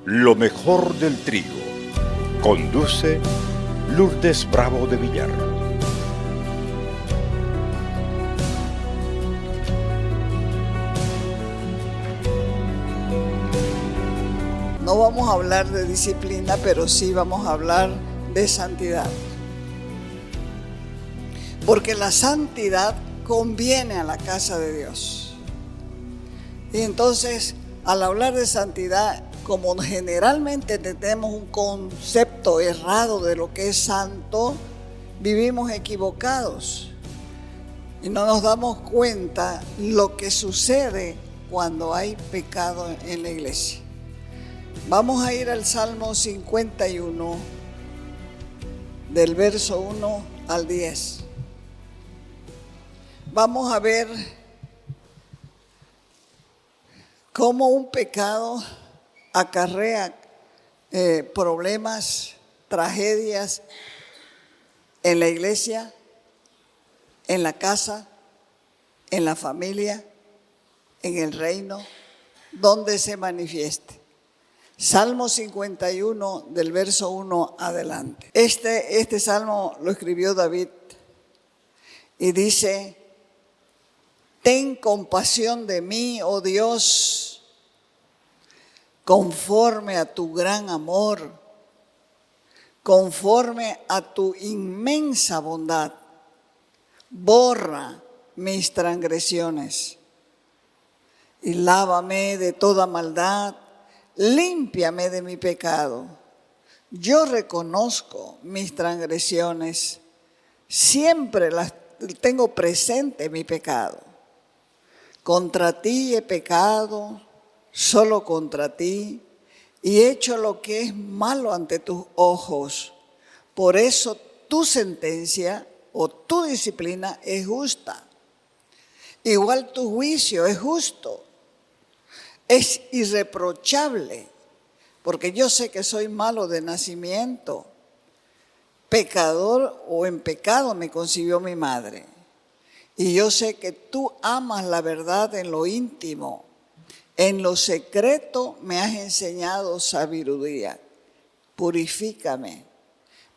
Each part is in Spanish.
Lo mejor del trigo. Conduce Lourdes Bravo de Villar. No vamos a hablar de disciplina, pero sí vamos a hablar de santidad. Porque la santidad conviene a la casa de Dios. Y entonces, al hablar de santidad, como generalmente tenemos un concepto errado de lo que es santo, vivimos equivocados y no nos damos cuenta lo que sucede cuando hay pecado en la iglesia. Vamos a ir al Salmo 51, del verso 1 al 10. Vamos a ver cómo un pecado acarrea problemas, tragedias en la iglesia, en la casa, en la familia, en el reino, donde se manifieste. Salmo 51, del verso 1 adelante. Este salmo lo escribió David y dice: ten compasión de mí, oh Dios, conforme a tu gran amor, conforme a tu inmensa bondad. Borra mis transgresiones y lávame de toda maldad. Límpiame de mi pecado. Yo reconozco mis transgresiones, siempre las tengo presente mi pecado. Contra ti he pecado, solo contra ti, y he hecho lo que es malo ante tus ojos. Por eso tu sentencia o tu disciplina es justa. Igual tu juicio es justo. Es irreprochable, porque yo sé que soy malo de nacimiento. Pecador o en pecado me concibió mi madre. Y yo sé que tú amas la verdad en lo íntimo. En lo secreto me has enseñado sabiduría. Purifícame.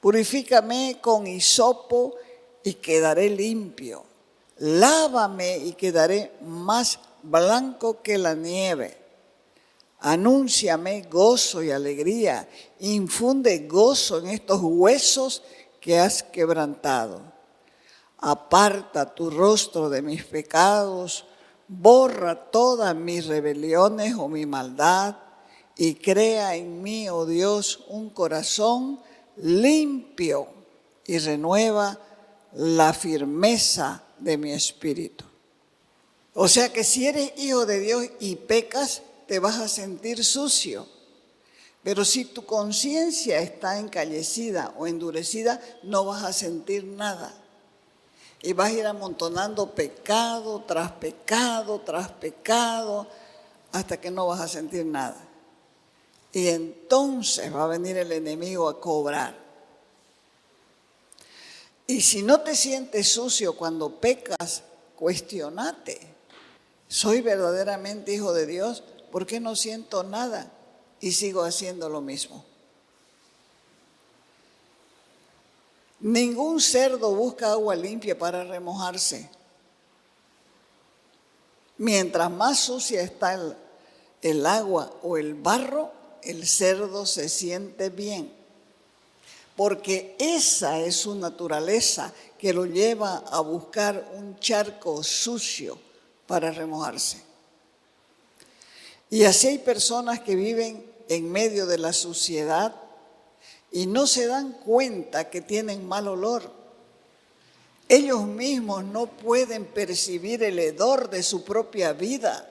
Purifícame con hisopo y quedaré limpio. Lávame y quedaré más blanco que la nieve. Anúnciame gozo y alegría. Infunde gozo en estos huesos que has quebrantado. Aparta tu rostro de mis pecados. Borra todas mis rebeliones o mi maldad. Y crea en mí, oh Dios, un corazón limpio. Y renueva la firmeza de mi espíritu. O sea que si eres hijo de Dios y pecas, te vas a sentir sucio. Pero si tu conciencia está encallecida o endurecida, no vas a sentir nada. Y vas a ir amontonando pecado tras pecado tras pecado, hasta que no vas a sentir nada. Y entonces va a venir el enemigo a cobrar. Y si no te sientes sucio cuando pecas, cuestionate. ¿Soy verdaderamente hijo de Dios? ¿Por qué no siento nada y sigo haciendo lo mismo? Ningún cerdo busca agua limpia para remojarse. Mientras más sucia está el agua o el barro, el cerdo se siente bien. Porque esa es su naturaleza, que lo lleva a buscar un charco sucio para remojarse. Y así hay personas que viven en medio de la suciedad y no se dan cuenta que tienen mal olor. Ellos mismos no pueden percibir el hedor de su propia vida.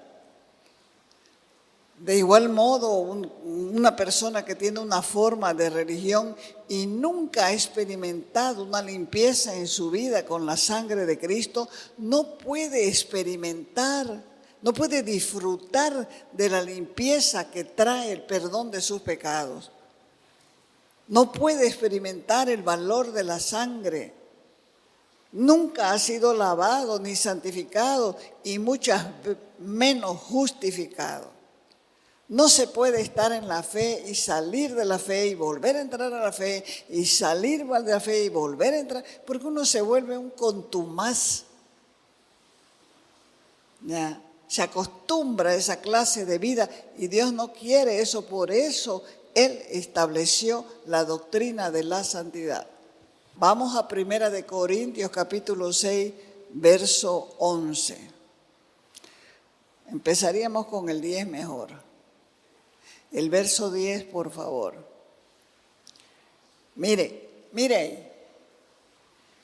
De igual modo, una persona que tiene una forma de religión y nunca ha experimentado una limpieza en su vida con la sangre de Cristo, no puede experimentar, no puede disfrutar de la limpieza que trae el perdón de sus pecados. No puede experimentar el valor de la sangre. Nunca ha sido lavado ni santificado y muchas menos justificado. No se puede estar en la fe y salir de la fe y volver a entrar a la fe y salir de la fe y volver a entrar, porque uno se vuelve un contumaz. Ya, se acostumbra a esa clase de vida y Dios no quiere eso, por eso Él estableció la doctrina de la santidad. Vamos a 1 Corintios capítulo 6, verso 11. Empezaríamos con el 10 mejor. El verso 10, por favor. Mire,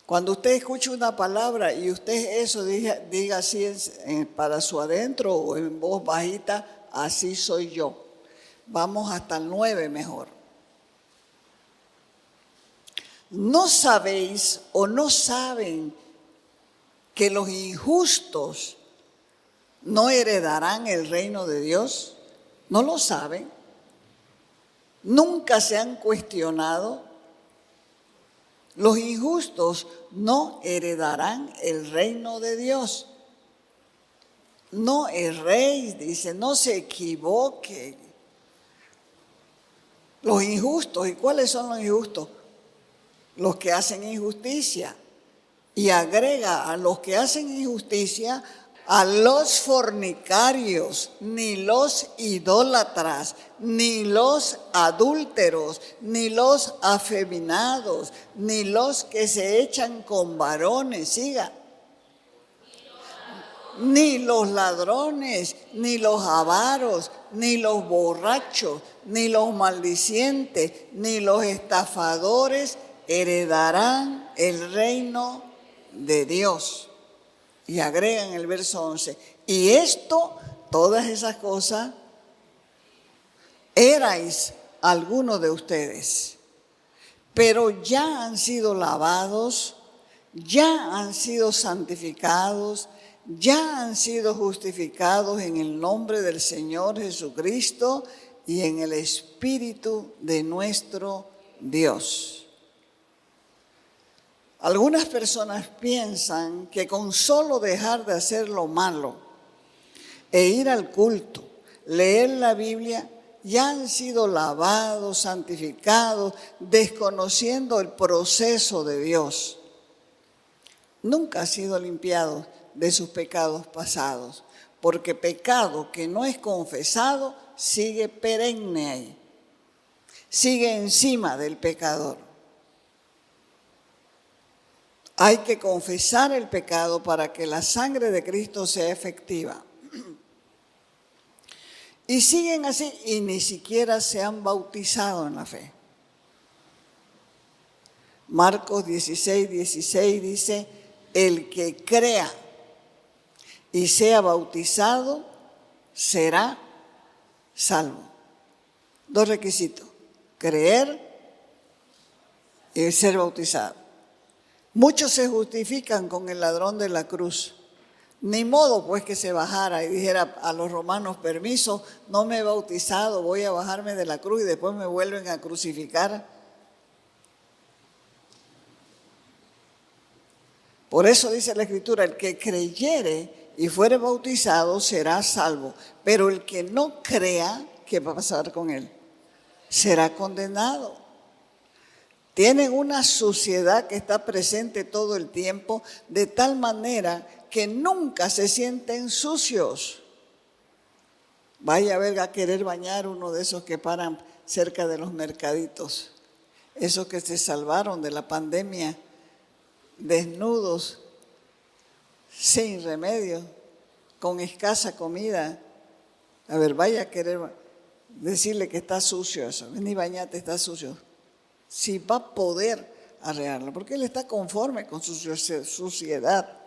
cuando usted escucha una palabra y usted eso diga así para su adentro o en voz bajita, así soy yo. Vamos hasta el 9 mejor. ¿No sabéis o no saben que los injustos no heredarán el reino de Dios? ¿No lo saben? ¿Nunca se han cuestionado? Los injustos no heredarán el reino de Dios. No erréis, dice, no se equivoquen. Los injustos, ¿y cuáles son los injustos? Los que hacen injusticia. Y agrega a los que hacen injusticia a los fornicarios, ni los idólatras, ni los adúlteros, ni los afeminados, ni los que se echan con varones, siga. Ni los ladrones, ni los avaros, ni los borrachos, ni los maldicientes, ni los estafadores heredarán el reino de Dios. Y agrega en el verso 11, y esto, todas esas cosas, erais algunos de ustedes, pero ya han sido lavados, ya han sido santificados, ya han sido justificados en el nombre del Señor Jesucristo y en el Espíritu de nuestro Dios. Algunas personas piensan que con solo dejar de hacer lo malo e ir al culto, leer la Biblia, ya han sido lavados, santificados, desconociendo el proceso de Dios. Nunca han sido limpiados de sus pecados pasados, porque pecado que no es confesado sigue perenne ahí, sigue encima del pecador. Hay que confesar el pecado para que la sangre de Cristo sea efectiva. Y siguen así y ni siquiera se han bautizado en la fe. Marcos 16, 16 dice, el que crea y sea bautizado será salvo. Dos requisitos, creer y ser bautizado. Muchos se justifican con el ladrón de la cruz. Ni modo pues que se bajara y dijera a los romanos, permiso, no me he bautizado, voy a bajarme de la cruz y después me vuelven a crucificar. Por eso dice la Escritura, el que creyere y fuere bautizado será salvo, pero el que no crea, ¿qué va a pasar con él? Será condenado. Tienen una suciedad que está presente todo el tiempo, de tal manera que nunca se sienten sucios. Vaya a ver a querer bañar uno de esos que paran cerca de los mercaditos, esos que se salvaron de la pandemia, desnudos, sin remedio, con escasa comida. A ver, vaya a querer decirle que está sucio eso. Vení, bañate, está sucio. Si va a poder arreglarlo, porque él está conforme con su suciedad.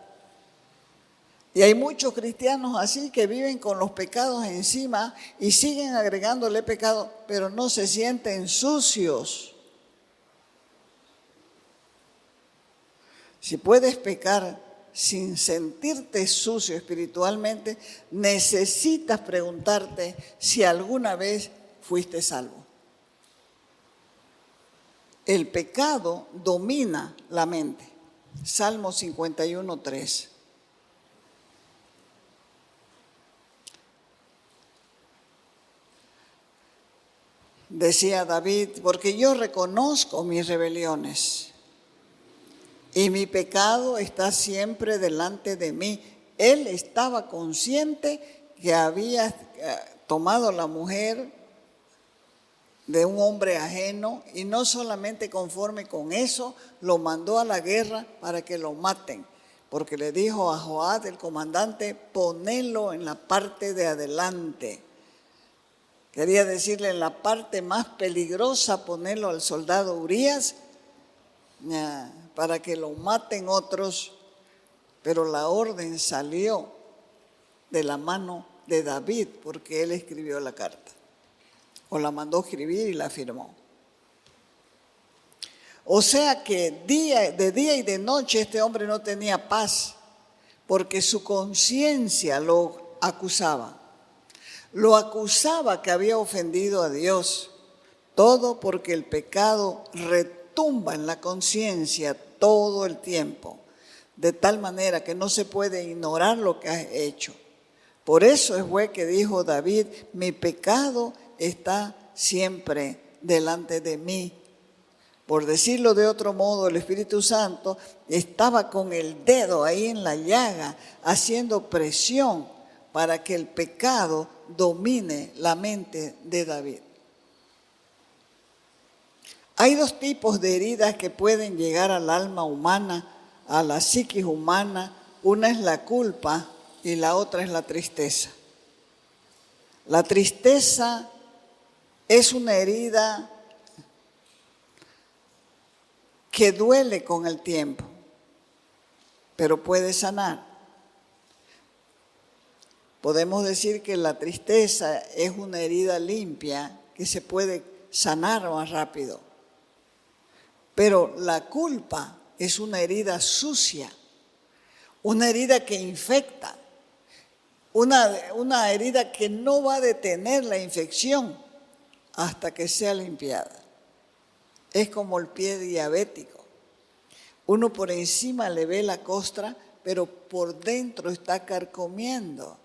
Y hay muchos cristianos así que viven con los pecados encima y siguen agregándole pecado, pero no se sienten sucios. Si puedes pecar sin sentirte sucio espiritualmente, necesitas preguntarte si alguna vez fuiste salvo. El pecado domina la mente. Salmo 51, 3. decía David, porque yo reconozco mis rebeliones y mi pecado está siempre delante de mí. Él estaba consciente que había tomado la mujer de un hombre ajeno y no solamente conforme con eso, lo mandó a la guerra para que lo maten, porque le dijo a Joab, el comandante, ponelo en la parte de adelante. Quería decirle en la parte más peligrosa, ponerlo al soldado Urías para que lo maten otros, pero la orden salió de la mano de David porque él escribió la carta, o la mandó escribir y la firmó. O sea que de día y de noche este hombre no tenía paz, porque su conciencia lo acusaba. Lo acusaba que había ofendido a Dios, todo porque el pecado retumba en la conciencia todo el tiempo, de tal manera que no se puede ignorar lo que has hecho. Por eso fue que dijo David, mi pecado está siempre delante de mí. Por decirlo de otro modo, el Espíritu Santo estaba con el dedo ahí en la llaga, haciendo presión para que el pecado domine la mente de David. Hay dos tipos de heridas que pueden llegar al alma humana, a la psiquis humana. Una es la culpa y la otra es la tristeza. La tristeza es una herida que duele con el tiempo, pero puede sanar. Podemos decir que la tristeza es una herida limpia que se puede sanar más rápido. Pero la culpa es una herida sucia, una herida que infecta, una herida que no va a detener la infección hasta que sea limpiada. Es como el pie diabético. Uno por encima le ve la costra, pero por dentro está carcomiendo.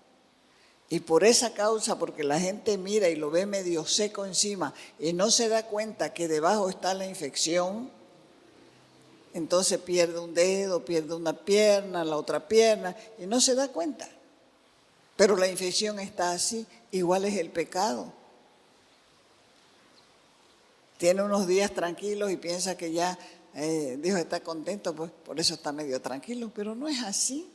Y por esa causa, porque la gente mira y lo ve medio seco encima y no se da cuenta que debajo está la infección, entonces pierde un dedo, pierde una pierna, la otra pierna, y no se da cuenta. Pero la infección está así, igual es el pecado. Tiene unos días tranquilos y piensa que ya Dios está contento, pues por eso está medio tranquilo, pero no es así.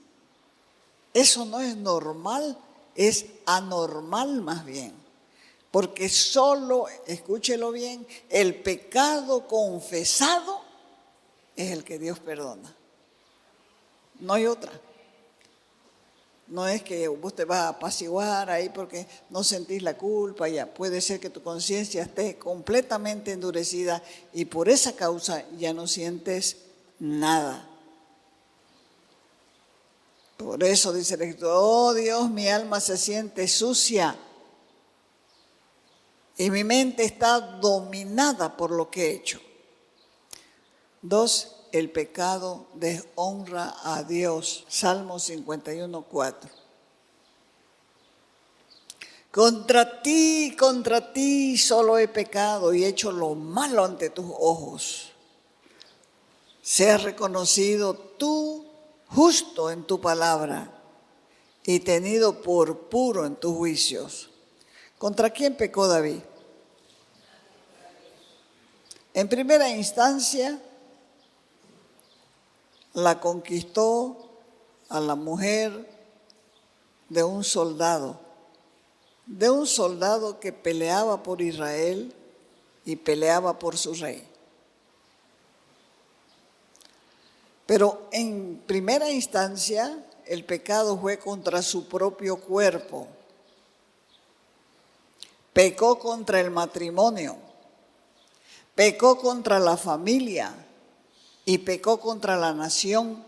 Eso no es normal, es anormal más bien. Porque solo, escúchelo bien, el pecado confesado es el que Dios perdona. No hay otra. No es que vos te vas a apaciguar ahí porque no sentís la culpa, ya puede ser que tu conciencia esté completamente endurecida y por esa causa ya no sientes nada. Por eso dice el Escritor, oh Dios, mi alma se siente sucia y mi mente está dominada por lo que he hecho. 2. El pecado deshonra a Dios. Salmo 51:4. Contra ti solo he pecado y he hecho lo malo ante tus ojos. Seas reconocido tú justo en tu palabra y tenido por puro en tus juicios. ¿Contra quién pecó David? En primera instancia, la conquistó a la mujer de un soldado que peleaba por Israel y peleaba por su rey. Pero en primera instancia, el pecado fue contra su propio cuerpo. Pecó contra el matrimonio, pecó contra la familia y pecó contra la nación,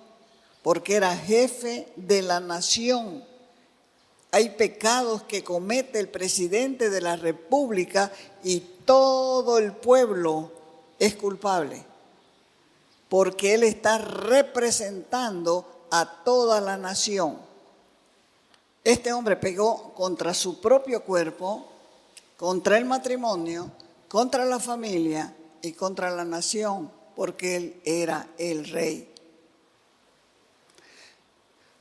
porque era jefe de la nación. Hay pecados que comete el presidente de la República y todo el pueblo es culpable, porque él está representando a toda la nación. Este hombre pecó contra su propio cuerpo, contra el matrimonio, contra la familia y contra la nación, porque él era el rey.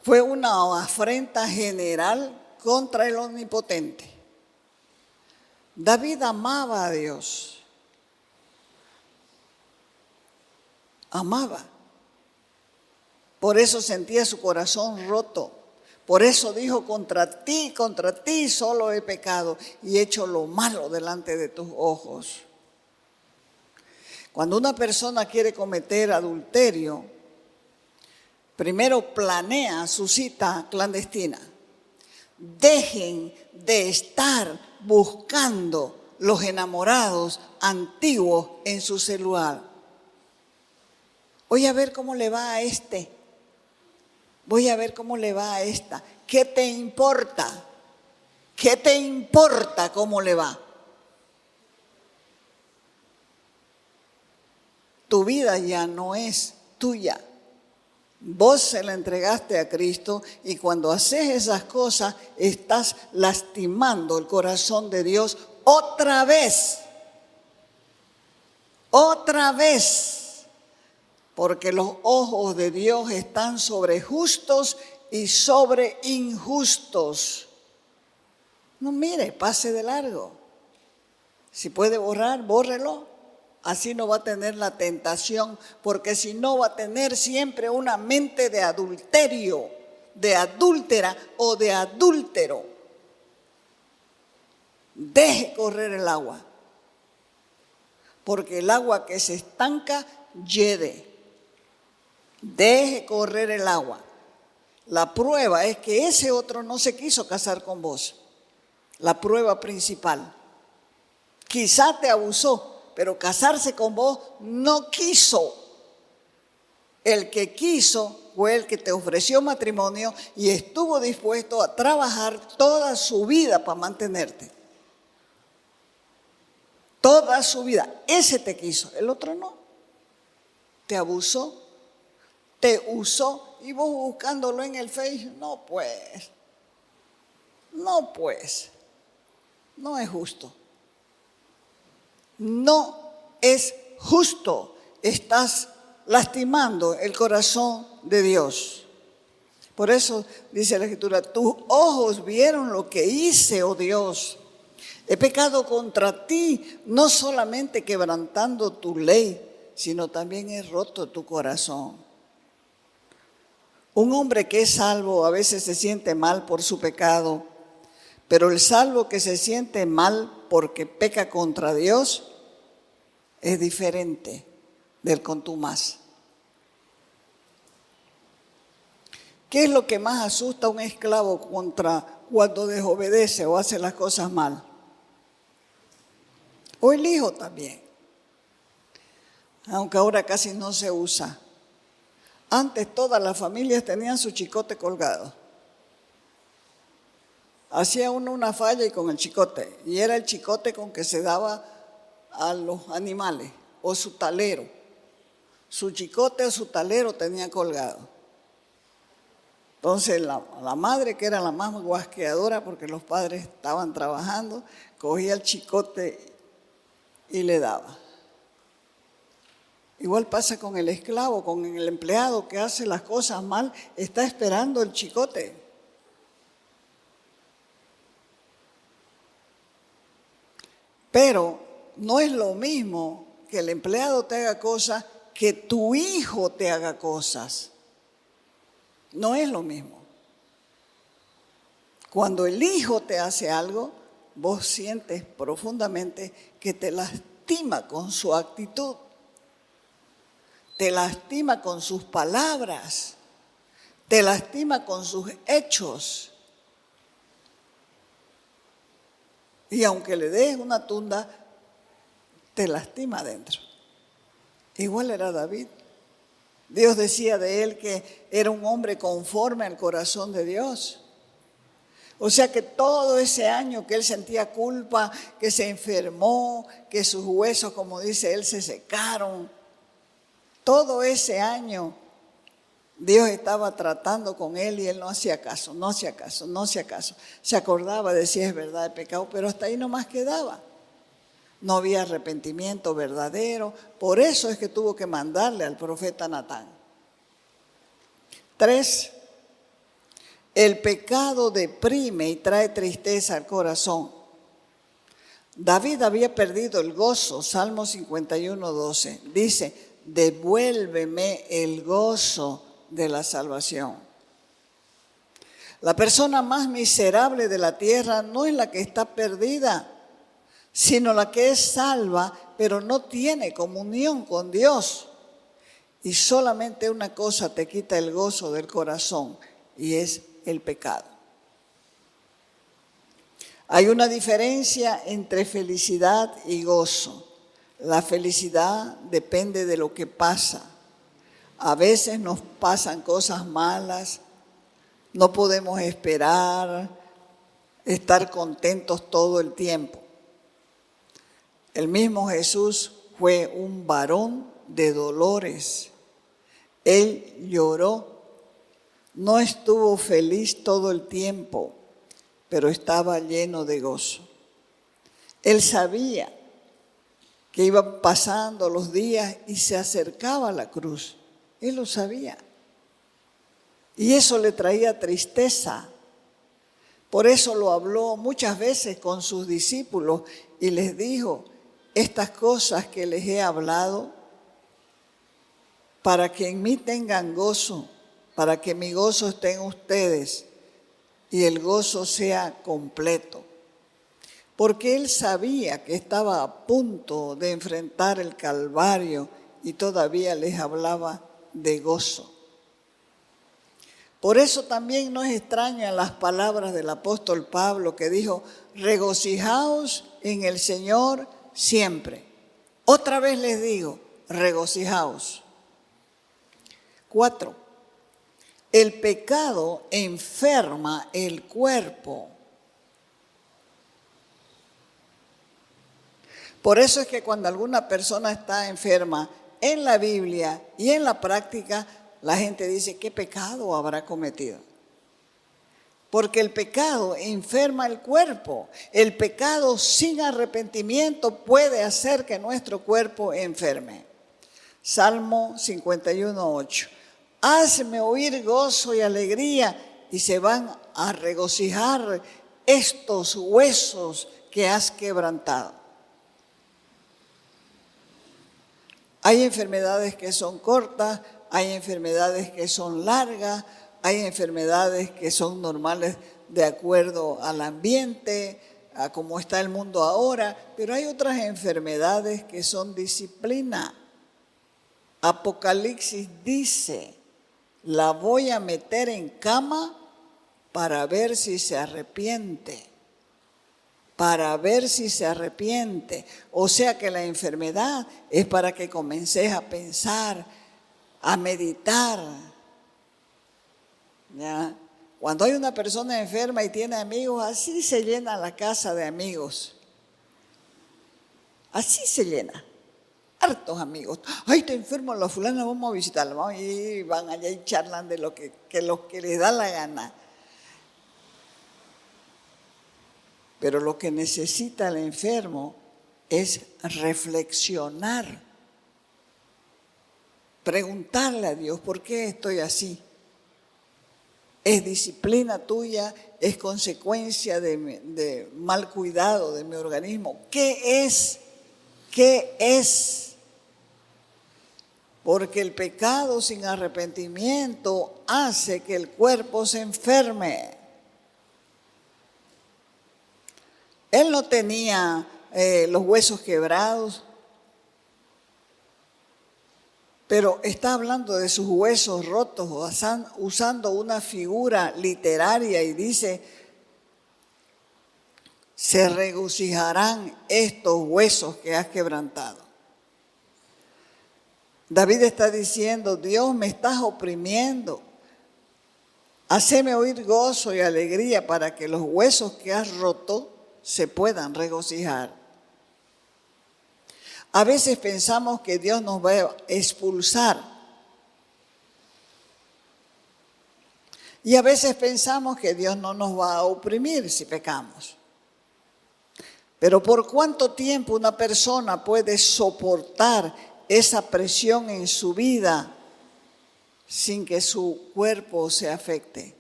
Fue una afrenta general contra el Omnipotente. David amaba a Dios. Amaba. Por eso sentía su corazón roto. Por eso dijo, contra ti solo he pecado y he hecho lo malo delante de tus ojos. Cuando una persona quiere cometer adulterio, primero planea su cita clandestina. Dejen de estar buscando los enamorados antiguos en su celular. Voy a ver cómo le va a este. Voy a ver cómo le va a esta. ¿Qué te importa? ¿Qué te importa cómo le va? Tu vida ya no es tuya. Vos se la entregaste a Cristo y cuando haces esas cosas estás lastimando el corazón de Dios otra vez. Otra vez. Porque los ojos de Dios están sobre justos y sobre injustos. No mire, pase de largo. Si puede borrar, bórrelo. Así no va a tener la tentación, porque si no va a tener siempre una mente de adulterio, de adúltera o de adúltero. Deje correr el agua, porque el agua que se estanca hiede. Deje correr el agua. La prueba es que ese otro no se quiso casar con vos. La prueba principal. Quizá te abusó, pero casarse con vos no quiso. El que quiso fue el que te ofreció matrimonio y estuvo dispuesto a trabajar toda su vida para mantenerte. Toda su vida. Ese te quiso, el otro no. Te abusó, te usó y vos buscándolo en el Face. No pues, no es justo. No es justo. Estás lastimando el corazón de Dios. Por eso dice la Escritura, tus ojos vieron lo que hice, oh Dios. He pecado contra ti, no solamente quebrantando tu ley, sino también he roto tu corazón. Un hombre que es salvo a veces se siente mal por su pecado, pero el salvo que se siente mal porque peca contra Dios es diferente del contumaz. ¿Qué es lo que más asusta a un esclavo cuando desobedece o hace las cosas mal? O el hijo también, aunque ahora casi no se usa. Antes todas las familias tenían su chicote colgado. Hacía uno una falla y con el chicote, y era el chicote con que se daba a los animales, o su talero. Su chicote o su talero tenía colgado. Entonces la madre, que era la más guasqueadora porque los padres estaban trabajando, cogía el chicote y le daba. Igual pasa con el esclavo, con el empleado que hace las cosas mal, está esperando el chicote. Pero no es lo mismo que el empleado te haga cosas que tu hijo te haga cosas. No es lo mismo. Cuando el hijo te hace algo, vos sientes profundamente que te lastima con su actitud, te lastima con sus palabras, te lastima con sus hechos. Y aunque le des una tunda, te lastima adentro. Igual era David. Dios decía de él que era un hombre conforme al corazón de Dios. O sea que todo ese año que él sentía culpa, que se enfermó, que sus huesos, como dice él, se secaron, todo ese año Dios estaba tratando con él y él no hacía caso, no hacía caso. Se acordaba, decía, es verdad, he pecado, pero hasta ahí nomás quedaba. no había arrepentimiento verdadero. Por eso es que tuvo que mandarle al profeta Natán. 3. El pecado deprime y trae tristeza al corazón. David había perdido el gozo, Salmo 51:12. Dice, devuélveme el gozo de la salvación. La persona más miserable de la tierra no es la que está perdida, sino la que es salva, pero no tiene comunión con Dios. Y solamente una cosa te quita el gozo del corazón, y es el pecado. Hay una diferencia entre felicidad y gozo. La felicidad depende de lo que pasa. A veces nos pasan cosas malas, no podemos esperar, estar contentos todo el tiempo. El mismo Jesús fue un varón de dolores. Él lloró, no estuvo feliz todo el tiempo, pero estaba lleno de gozo. Él sabía que iban pasando los días y se acercaba a la cruz. Él lo sabía. Y eso le traía tristeza. Por eso lo habló muchas veces con sus discípulos y les dijo, estas cosas que les he hablado, para que en mí tengan gozo, para que mi gozo esté en ustedes y el gozo sea completo. Porque él sabía que estaba a punto de enfrentar el Calvario y todavía les hablaba de gozo. Por eso también no es extrañan las palabras del apóstol Pablo que dijo, regocijaos en el Señor siempre. Otra vez les digo, regocijaos. 4. El pecado enferma el cuerpo. Por eso es que cuando alguna persona está enferma, en la Biblia y en la práctica, la gente dice, ¿qué pecado habrá cometido? Porque el pecado enferma el cuerpo. El pecado sin arrepentimiento puede hacer que nuestro cuerpo enferme. Salmo 51:8. Hazme oír gozo y alegría y se van a regocijar estos huesos que has quebrantado. Hay enfermedades que son cortas, hay enfermedades que son largas, hay enfermedades que son normales de acuerdo al ambiente, a cómo está el mundo ahora, pero hay otras enfermedades que son disciplina. Apocalipsis dice, la voy a meter en cama para ver si se arrepiente. Para ver si se arrepiente. O sea que la enfermedad es para que comences a pensar, a meditar. ¿Ya? Cuando hay una persona enferma y tiene amigos, así se llena la casa de amigos. Así se llena. Hartos amigos. Ay, te enfermo la fulana, vamos a visitarla. Vamos, y van allá y charlan de lo que les da la gana. Pero lo que necesita el enfermo es reflexionar. Preguntarle a Dios, ¿por qué estoy así? ¿Es disciplina tuya? ¿Es consecuencia de mal cuidado de mi organismo? ¿Qué es? ¿Qué es? Porque el pecado sin arrepentimiento hace que el cuerpo se enferme. Él no tenía los huesos quebrados, pero está hablando de sus huesos rotos, usando una figura literaria y dice, se regocijarán estos huesos que has quebrantado. David está diciendo, Dios, me estás oprimiendo. Haceme oír gozo y alegría para que los huesos que has roto se puedan regocijar. A veces pensamos que Dios nos va a expulsar. Y a veces pensamos que Dios no nos va a oprimir si pecamos. Pero ¿por cuánto tiempo una persona puede soportar esa presión en su vida sin que su cuerpo se afecte?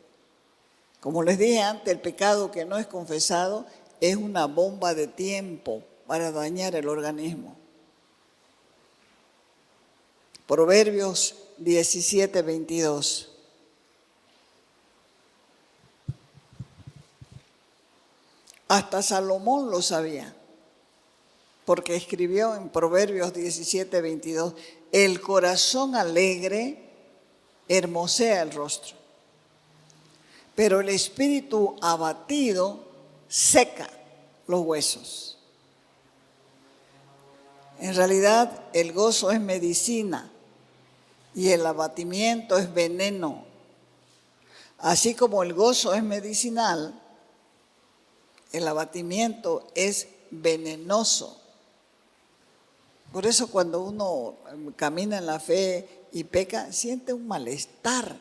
Como les dije antes, el pecado que no es confesado es una bomba de tiempo para dañar el organismo. Proverbios 17:22. Hasta Salomón lo sabía, porque escribió en Proverbios 17:22, el corazón alegre hermosea el rostro, pero el espíritu abatido seca los huesos. En realidad, el gozo es medicina y el abatimiento es veneno. Así como el gozo es medicinal, el abatimiento es venenoso. Por eso cuando uno camina en la fe y peca, siente un malestar.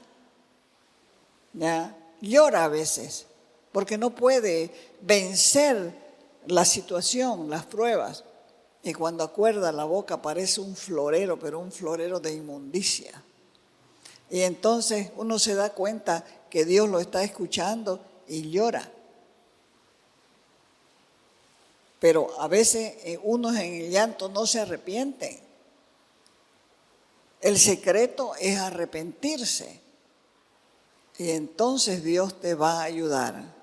¿Ya? Llora a veces, porque no puede vencer la situación, las pruebas. Y cuando acuerda, la boca parece un florero, pero un florero de inmundicia. Y entonces uno se da cuenta que Dios lo está escuchando y llora. Pero a veces unos en el llanto no se arrepienten. El secreto es arrepentirse. Y entonces Dios te va a ayudar.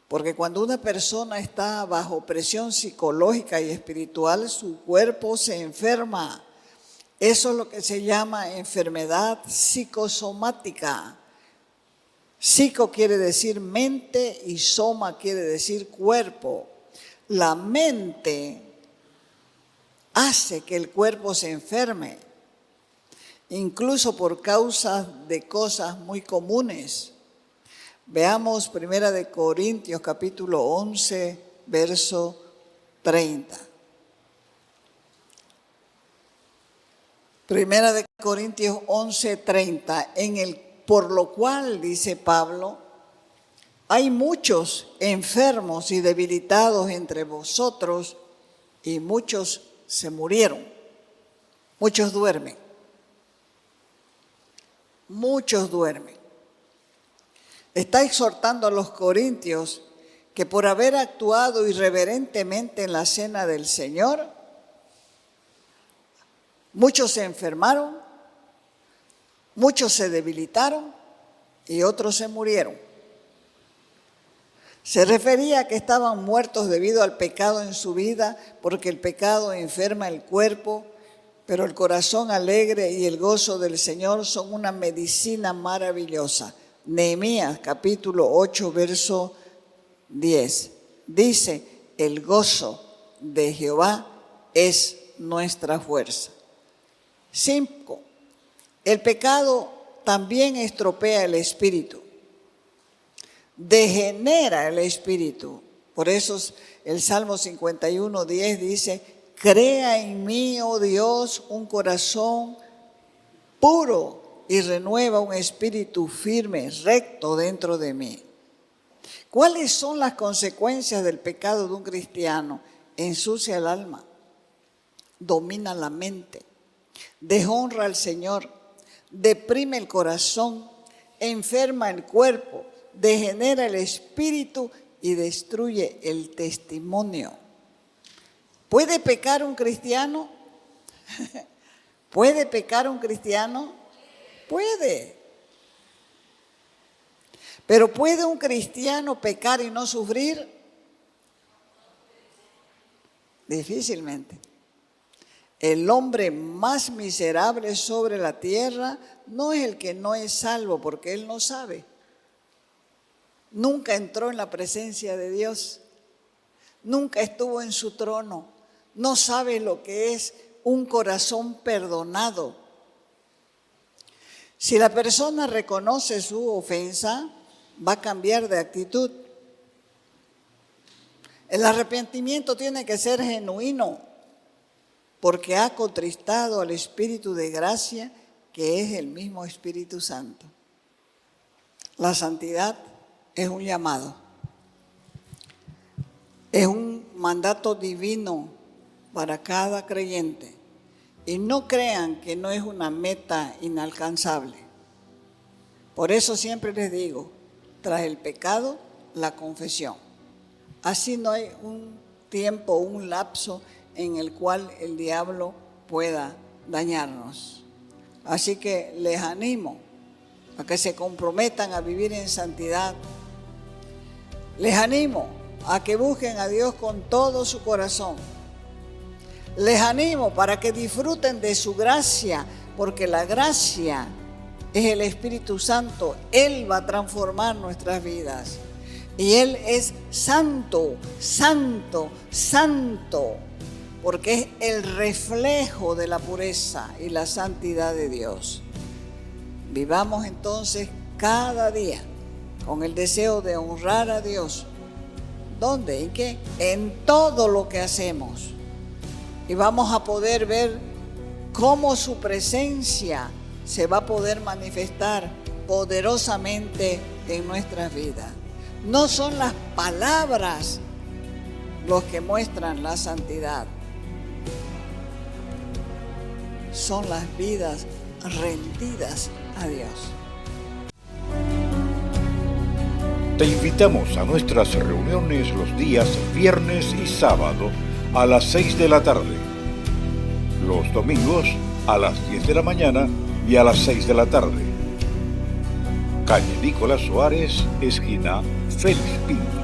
Porque cuando una persona está bajo presión psicológica y espiritual, su cuerpo se enferma. Eso es lo que se llama enfermedad psicosomática. Psico quiere decir mente y soma quiere decir cuerpo. La mente hace que el cuerpo se enferme, incluso por causa de cosas muy comunes. Veamos 1 Corintios capítulo 11, verso 30. 1 Corintios 11, 30, por lo cual, dice Pablo, hay muchos enfermos y debilitados entre vosotros y muchos se murieron. Muchos duermen. Muchos duermen. Está exhortando a los corintios que por haber actuado irreverentemente en la cena del Señor, muchos se enfermaron, muchos se debilitaron y otros se murieron. Se refería a que estaban muertos debido al pecado en su vida, porque el pecado enferma el cuerpo, pero el corazón alegre y el gozo del Señor son una medicina maravillosa. Nehemías capítulo 8, verso 10. Dice, el gozo de Jehová es nuestra fuerza. 5. El pecado también estropea el espíritu. Degenera el espíritu. Por eso el Salmo 51, 10 dice, crea en mí, oh Dios, un corazón puro y renueva un espíritu firme, recto dentro de mí. ¿Cuáles son las consecuencias del pecado de un cristiano? Ensucia el alma, domina la mente, deshonra al Señor, deprime el corazón, enferma el cuerpo, degenera el espíritu y destruye el testimonio. ¿Puede pecar un cristiano? ¿Puede pecar un cristiano? Puede. Pero ¿puede un cristiano pecar y no sufrir? Difícilmente. El hombre más miserable sobre la tierra no es el que no es salvo, porque él no sabe. Nunca entró en la presencia de Dios, nunca estuvo en su trono, no sabe lo que es un corazón perdonado. Si la persona reconoce su ofensa, va a cambiar de actitud. El arrepentimiento tiene que ser genuino, porque ha contristado al Espíritu de gracia, que es el mismo Espíritu Santo. La santidad es un llamado. Es un mandato divino para cada creyente. Y no crean que no es una meta inalcanzable. Por eso siempre les digo, tras el pecado, la confesión. Así no hay un tiempo, un lapso en el cual el diablo pueda dañarnos. Así que les animo a que se comprometan a vivir en santidad. Les animo a que busquen a Dios con todo su corazón. Les animo para que disfruten de su gracia, porque la gracia es el Espíritu Santo. Él va a transformar nuestras vidas. Y Él es santo, santo, santo, porque es el reflejo de la pureza y la santidad de Dios. Vivamos entonces cada día con el deseo de honrar a Dios. ¿Dónde? ¿En qué? En todo lo que hacemos. Y vamos a poder ver cómo su presencia se va a poder manifestar poderosamente en nuestras vidas. No son las palabras los que muestran la santidad. Son las vidas rendidas a Dios. Te invitamos a nuestras reuniones los días viernes y sábado a las 6 de la tarde. Los domingos a las 10 de la mañana y a las 6 de la tarde. Calle Nicolás Suárez, esquina Félix Pinto.